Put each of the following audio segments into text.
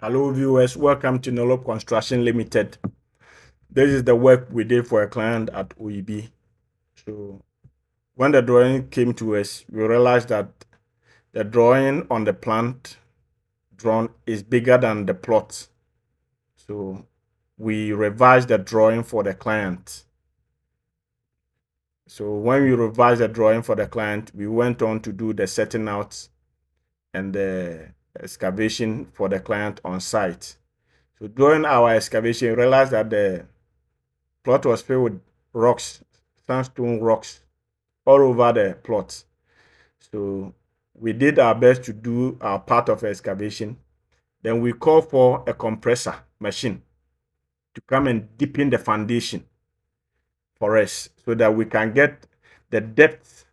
Hello viewers, welcome to Nelob Construction Limited. This is the work we did for a client at Oyibi. So when the drawing came to us, we realized that the drawing on the plant drawn is bigger than the plot. So we revised the drawing for the client. So when we revised the drawing for the client, we went on to do the setting out and the excavation for the client on site. So during our excavation, we realized that the plot was filled with rocks, sandstone rocks, all over the plot. So we did our best to do our part of excavation. Then we called for a compressor machine to come and deepen the foundation for us so that we can get the depth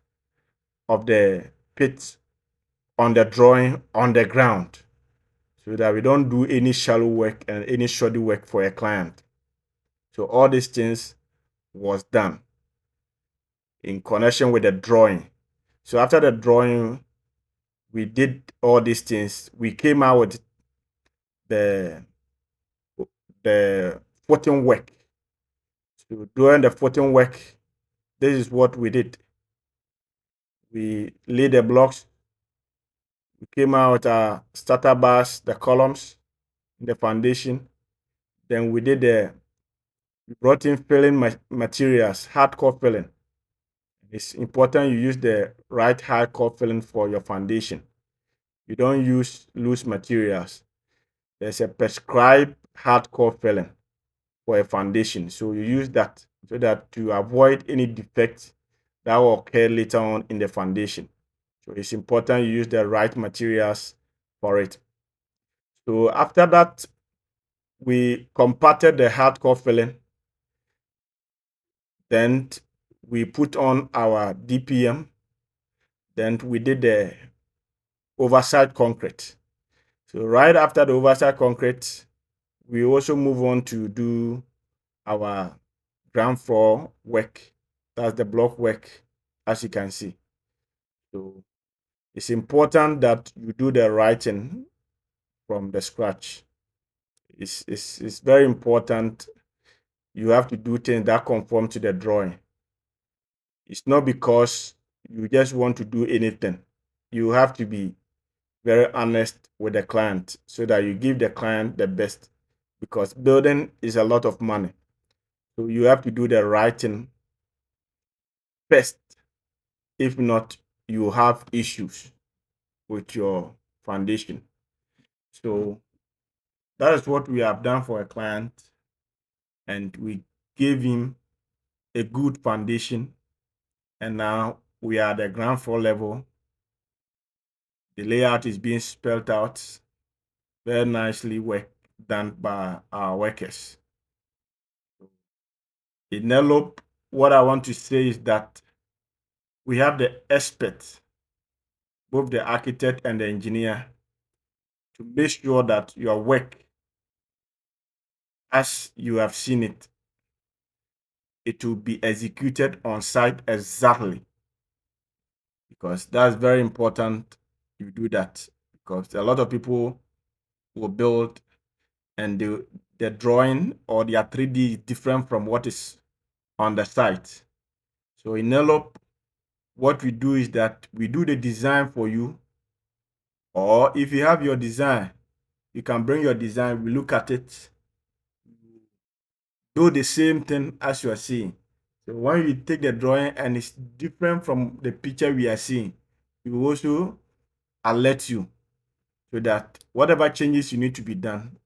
of the pit on the drawing on the ground so that we don't do any shallow work and any shoddy work for a client. So all these things was done in connection with the drawing. So after the drawing, we did all these things. We came out with the footing work. So during the footing work, this is what we did. We laid the blocks. We came out with our starter bars, the columns, the foundation. Then we brought in filling materials, hardcore filling. It's important you use the right hardcore filling for your foundation. You don't use loose materials. There's a prescribed hardcore filling for a foundation. So you use that so that to avoid any defects that will occur later on in the foundation. So it's important you use the right materials for it. So after that, we compacted the hardcore filling. Then we put on our DPM. Then we did the overside concrete. So right after the overside concrete, we also move on to do our ground floor work. That's the block work, as you can see. So it's important that you do the writing from the scratch. It's very important. You have to do things that conform to the drawing. It's not because you just want to do anything. You have to be very honest with the client so that you give the client the best, because building is a lot of money. So you have to do the writing first. If not, you have issues with your foundation. So that is what we have done for a client, and we gave him a good foundation. And now we are at the ground floor level. The layout is being spelled out very nicely, work done by our workers. In Nelob, what I want to say is that we have the experts, both the architect and the engineer, to make sure that your work, as you have seen it, it will be executed on site exactly, because that's very important. You do that because a lot of people will build and the drawing or their 3D is different from what is on the site. So in Nelob, what we do is that we do the design for you, or if you have your design, you can bring your design, we look at it, do the same thing as you are seeing. So when you take the drawing and it's different from the picture we are seeing, we will also alert you so that whatever changes you need to be done,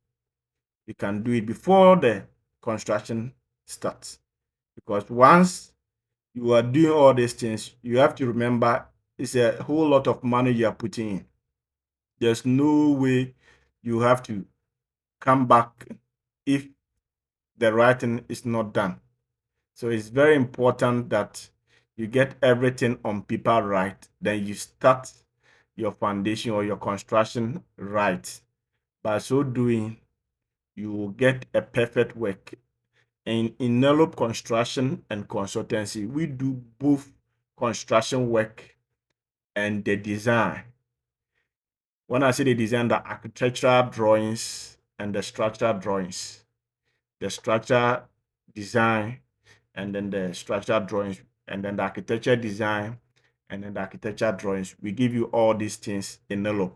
you can do it before the construction starts. Because once you are doing all these things, you have to remember it's a whole lot of money you are putting in. There's no way you have to come back if the writing is not done. So it's very important that you get everything on paper right. Then you start your foundation or your construction right. By so doing, you will get a perfect work. And in Nelob Construction and Consultancy, we do both construction work and the design. When I say the design, the architectural drawings and the structural drawings, the structure design, and then the structural drawings, and then the architecture design, and then the architecture drawings. We give you all these things in Nelob.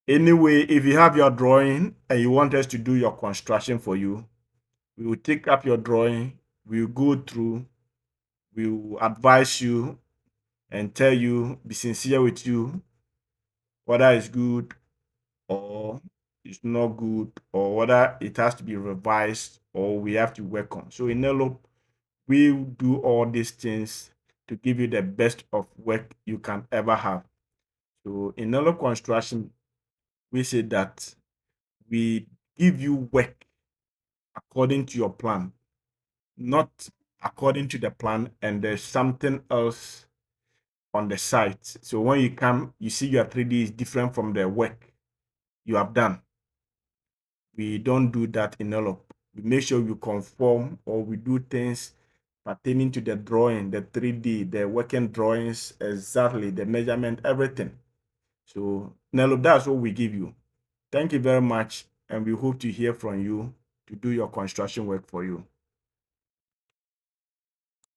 Anyway, if you have your drawing and you want us to do your construction for you, we will take up your drawing, we will go through, we will advise you and tell you, be sincere with you, whether it's good or it's not good, or whether it has to be revised or we have to work on. So in Nelob, we do all these things to give you the best of work you can ever have. So in Nelob construction, we say that we give you work according to your plan, not according to the plan, and there's something else on the site. So when you come, you see your 3D is different from the work you have done. We don't do that in Nelob. We make sure we conform, or we do things pertaining to the drawing, the 3D, the working drawings, exactly, the measurement, everything. So Nelob, that's what we give you. Thank you very much, and we hope to hear from you to do your construction work for you.